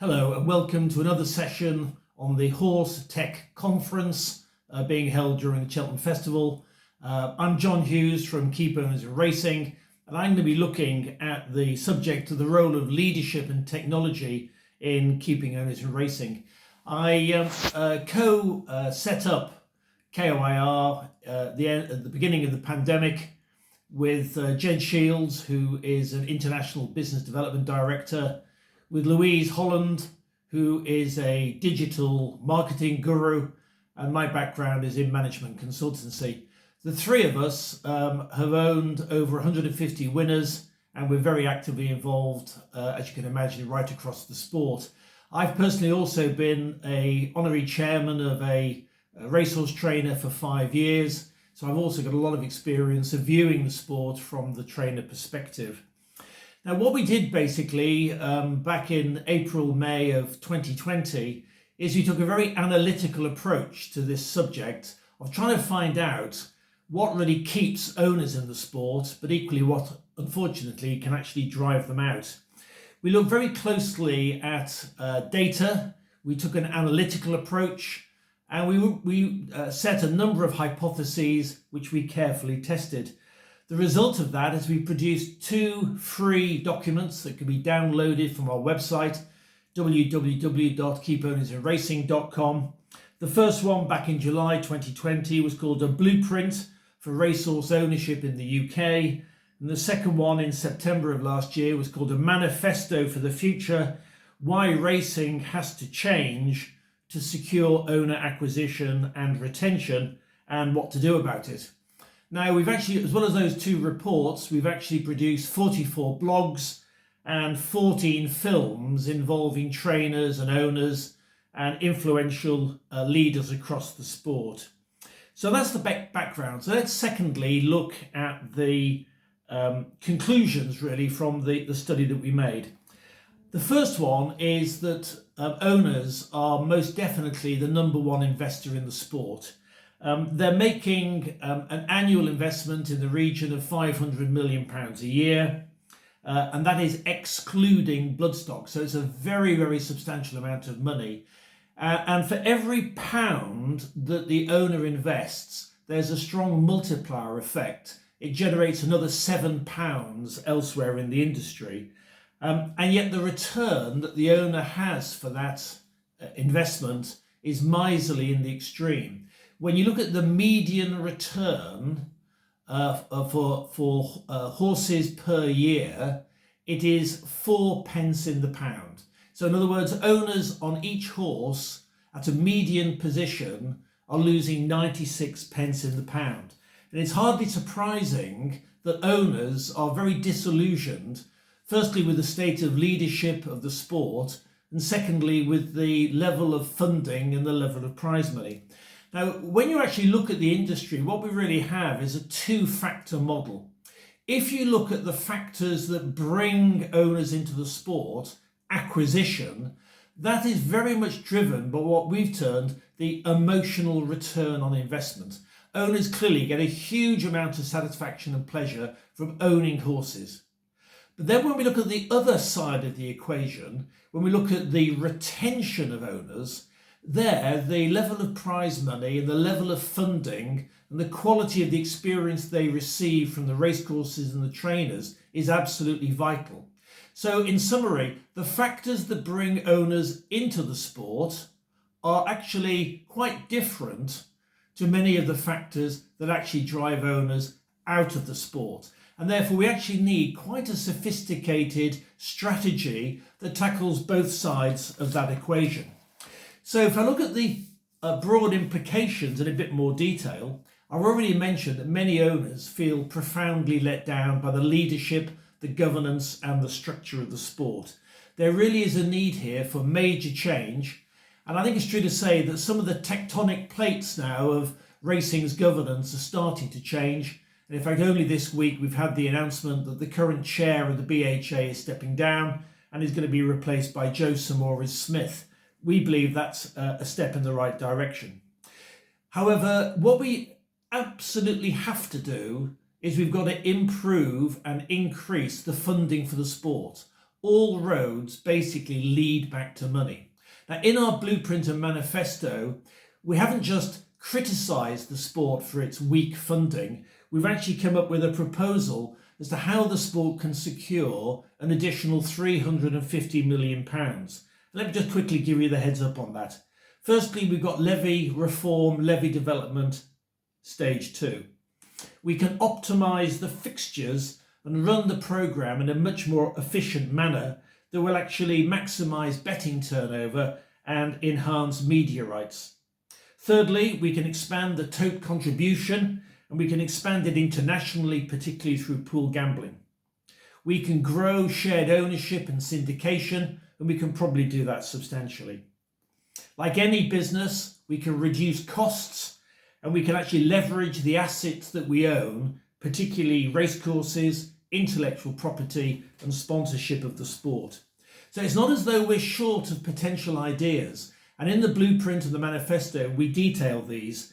Hello and welcome to another session on the HorseTech conference being held during the Cheltenham Festival. I'm Jon Hughes from Keep Owners in Racing, and I'm going to be looking at the subject of the role of leadership and technology in keeping owners in racing. I set up KOIR at the beginning of the pandemic with Jed Shields, who is an international business development director, with Louise Holland, who is a digital marketing guru, and my background is in management consultancy. The three of us have owned over 150 winners, and we're very actively involved, as you can imagine, right across the sport. I've personally also been an honorary chairman of a racehorse trainer for 5 years, so I've also got a lot of experience of viewing the sport from the trainer perspective. Now, what we did basically back in April, May of 2020 is we took a very analytical approach to this subject of trying to find out what really keeps owners in the sport, but equally what, unfortunately, can actually drive them out. We looked very closely at data. We took an analytical approach, and we set a number of hypotheses which we carefully tested. The result of that is we produced 2 free documents that can be downloaded from our website, www.keepownersinracing.com. The first one back in July 2020 was called A Blueprint for Racehorse Ownership in the UK. And the second one in September of last year was called A Manifesto for the Future, Why Racing Has to Change to Secure Owner Acquisition and Retention and What to Do About It. Now, we've actually, as well as those 2 reports, we've actually produced 44 blogs and 14 films involving trainers and owners and influential leaders across the sport. So that's the background. So let's secondly look at the conclusions really from the study that we made. The first one is that owners are most definitely the number one investor in the sport. They're making an annual investment in the region of £500 million a year, and that is excluding bloodstock. So it's a very, very substantial amount of money. And for every pound that the owner invests, there's a strong multiplier effect. It generates another £7 elsewhere in the industry. And yet the return that the owner has for that investment is miserly in the extreme. When you look at the median return for horses per year, it is 4 pence in the pound. So in other words, owners on each horse at a median position are losing 96 pence in the pound. And it's hardly surprising that owners are very disillusioned, firstly with the state of leadership of the sport, and secondly with the level of funding and the level of prize money. Now, when you actually look at the industry, what we really have is a 2-factor model. If you look at the factors that bring owners into the sport, acquisition, that is very much driven by what we've termed the emotional return on investment. Owners clearly get a huge amount of satisfaction and pleasure from owning horses. But then when we look at the other side of the equation, when we look at the retention of owners, there, the level of prize money and the level of funding and the quality of the experience they receive from the racecourses and the trainers is absolutely vital. So in summary, the factors that bring owners into the sport are actually quite different to many of the factors that actually drive owners out of the sport. And therefore, we actually need quite a sophisticated strategy that tackles both sides of that equation. So if I look at the broad implications in a bit more detail, I've already mentioned that many owners feel profoundly let down by the leadership, the governance and the structure of the sport. There really is a need here for major change. And I think it's true to say that some of the tectonic plates now of racing's governance are starting to change. And in fact, only this week we've had the announcement that the current chair of the BHA is stepping down and is going to be replaced by Joe Samores-Smith. We believe that's a step in the right direction. However, what we absolutely have to do is we've got to improve and increase the funding for the sport. all roads basically lead back to money. Now, in our blueprint and manifesto, we haven't just criticised the sport for its weak funding, we've actually come up with a proposal as to how the sport can secure an additional £350 million. Let me just quickly give you the heads up on that. Firstly, we've got levy reform, levy development, stage 2. We can optimise the fixtures and run the programme in a much more efficient manner that will actually maximise betting turnover and enhance media rights. Thirdly, we can expand the tote contribution and we can expand it internationally, particularly through pool gambling. We can grow shared ownership and syndication, and we can probably do that substantially. Like any business, we can reduce costs and we can actually leverage the assets that we own, particularly racecourses, intellectual property and sponsorship of the sport. So it's not as though we're short of potential ideas. And in the blueprint of the manifesto, we detail these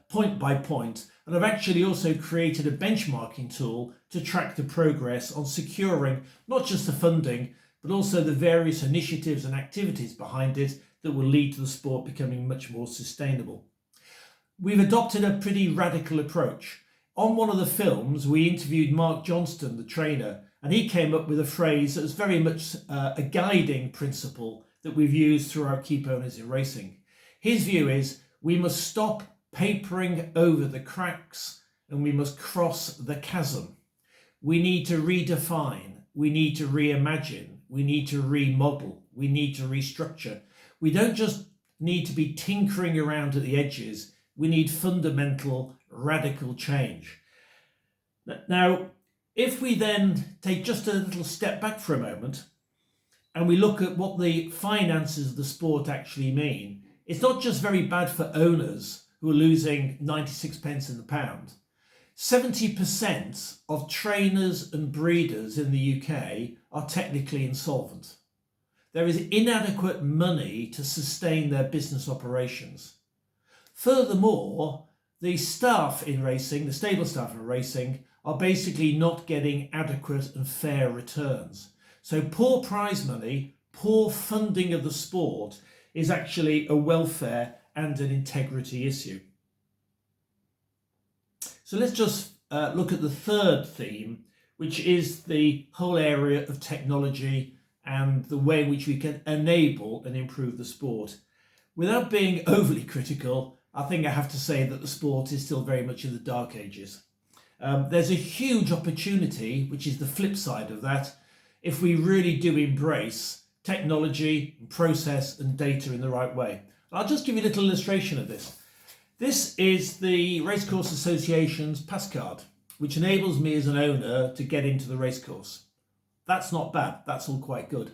point by point. And I've actually also created a benchmarking tool to track the progress on securing not just the funding, but also the various initiatives and activities behind it that will lead to the sport becoming much more sustainable. We've adopted a pretty radical approach. On one of the films, we interviewed Mark Johnston, the trainer, and he came up with a phrase that was very much a guiding principle that we've used through our Keep Owners in Racing. His view is we must stop papering over the cracks and we must cross the chasm. We need to redefine, we need to reimagine, we need to remodel, we need to restructure. We don't just need to be tinkering around at the edges, we need fundamental, radical change. Now, if we then take just a little step back for a moment and we look at what the finances of the sport actually mean, it's not just very bad for owners who are losing 96 pence in the pound. 70% of trainers and breeders in the UK are technically insolvent. There is inadequate money to sustain their business operations. Furthermore, the staff in racing, the stable staff in racing, are basically not getting adequate and fair returns. So poor prize money, poor funding of the sport is actually a welfare and an integrity issue. So let's just look at the third theme, which is the whole area of technology and the way in which we can enable and improve the sport. Without being overly critical, I think I have to say that the sport is still very much in the dark ages. There's a huge opportunity, which is the flip side of that, if we really do embrace technology, process and data in the right way. I'll just give you a little illustration of this. This is the Racecourse Association's pass card, which enables me as an owner to get into the racecourse. That's not bad, that's all quite good.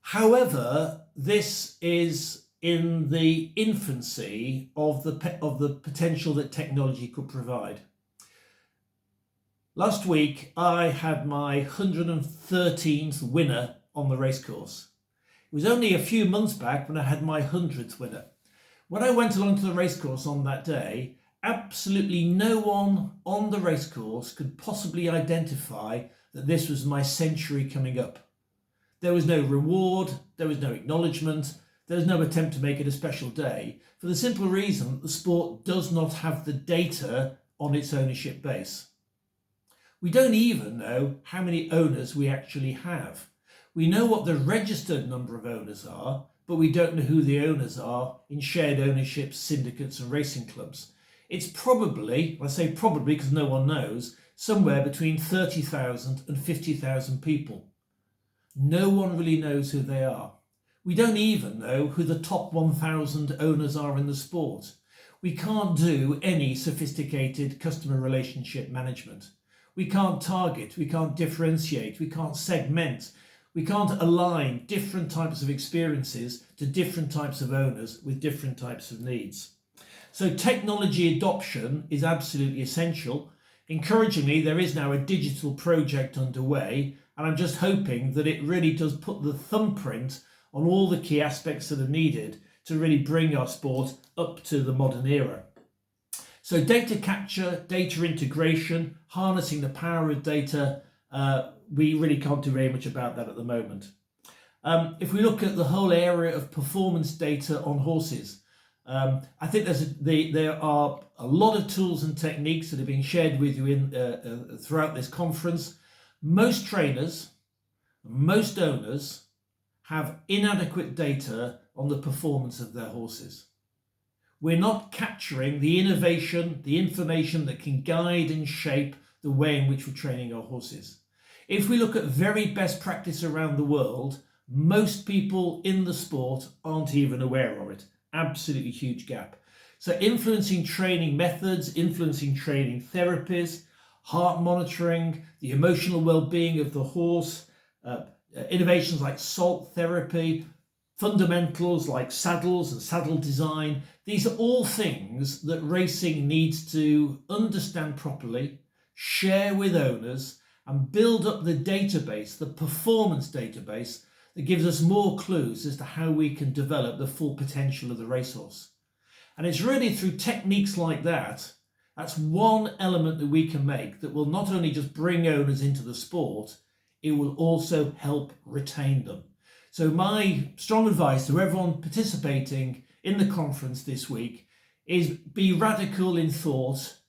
However, this is in the infancy of the potential that technology could provide. Last week, I had my 113th winner on the racecourse. It was only a few months back when I had my 100th winner. When I went along to the racecourse on that day, absolutely no one on the racecourse could possibly identify that this was my century coming up. There was no reward, there was no acknowledgement, there was no attempt to make it a special day, for the simple reason that the sport does not have the data on its ownership base. We don't even know how many owners we actually have. We know what the registered number of owners are, but we don't know who the owners are in shared ownership, syndicates and racing clubs. It's probably, I say probably because no one knows, somewhere between 30,000 and 50,000 people. No one really knows who they are. We don't even know who the top 1,000 owners are in the sport. We can't do any sophisticated customer relationship management. We can't target, we can't differentiate, we can't segment, we can't align different types of experiences to different types of owners with different types of needs. So technology adoption is absolutely essential. Encouragingly, there is now a digital project underway, and I'm just hoping that it really does put the thumbprint on all the key aspects that are needed to really bring our sport up to the modern era. So data capture, data integration, harnessing the power of data we really can't do very much about that at the moment. If we look at the whole area of performance data on horses, I think there are a lot of tools and techniques that are being shared with you throughout this conference. Most trainers, most owners have inadequate data on the performance of their horses. We're not capturing the innovation, the information that can guide and shape the way in which we're training our horses. If we look at very best practice around the world, most people in the sport aren't even aware of it. Absolutely huge gap. So influencing training methods, influencing training therapies, heart monitoring, the emotional well-being of the horse, innovations like salt therapy, fundamentals like saddles and saddle design. These are all things that racing needs to understand properly, share with owners, and build up the database, the performance database, that gives us more clues as to how we can develop the full potential of the racehorse. And it's really through techniques like that, that's one element that we can make that will not only just bring owners into the sport, it will also help retain them. So my strong advice to everyone participating in the conference this week is be radical in thought